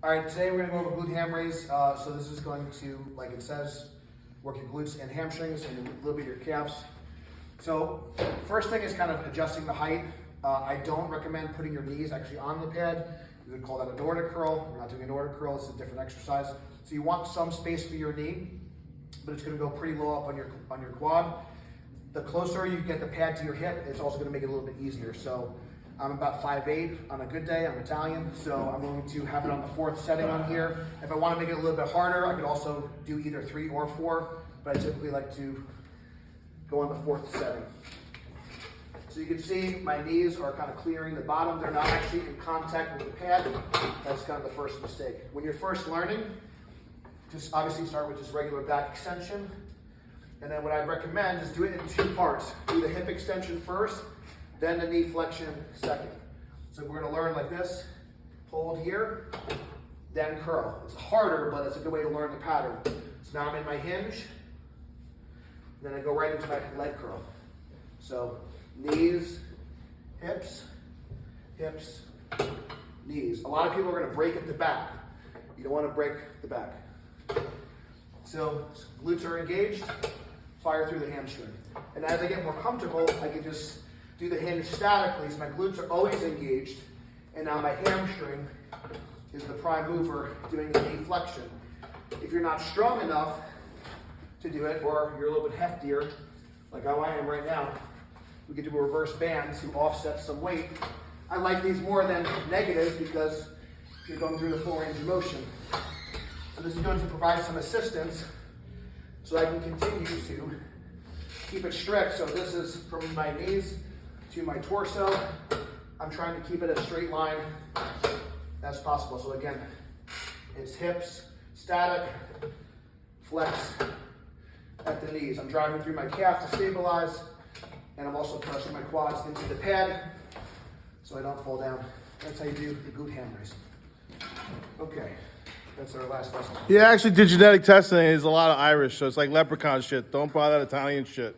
All right, today we're gonna go over glute ham raise. So this is going to, like it says, work your glutes and hamstrings and a little bit your calves. So first thing is kind of adjusting the height. I don't recommend putting your knees actually on the pad. You would call that a Nordic curl. We're not doing a Nordic curl, it's a different exercise. So you want some space for your knee, but it's gonna go pretty low up on your quad. The closer you get the pad to your hip, it's also gonna make it a little bit easier. So I'm about 5'8" on a good day, I'm Italian, so I'm going to have it on the 4th setting on here. If I wanna make it a little bit harder, I could also do either 3 or 4, but I typically like to go on the 4th setting. So you can see my knees are kind of clearing the bottom. They're not actually in contact with the pad. That's kind of the first mistake. When you're first learning, just obviously start with just regular back extension. And then what I'd recommend is do it in 2 parts. Do the hip extension first, then the knee flexion second. So we're gonna learn like this, hold here, then curl. It's harder, but it's a good way to learn the pattern. So now I'm in my hinge, then I go right into my leg curl. So knees, hips, hips, knees. A lot of people are gonna break at the back. You don't wanna break the back. So glutes are engaged, fire through the hamstring. And as I get more comfortable, I can just do the hinge statically, so my glutes are always engaged, and now my hamstring is the prime mover doing the knee flexion. If you're not strong enough to do it, or you're a little bit heftier, like how I am right now, we could do a reverse band to offset some weight. I like these more than negatives because you're going through the full range of motion. So this is going to provide some assistance so I can continue to keep it strict. So this is from my knees to my torso. I'm trying to keep it a straight line as possible. So again, it's hips, static, flex at the knees. I'm driving through my calf to stabilize, and I'm also pressing my quads into the pad so I don't fall down. That's how you do the glute ham raise. Okay, that's our last lesson. Yeah, I actually did genetic testing. There's a lot of Irish, so it's like leprechaun shit. Don't buy that Italian shit.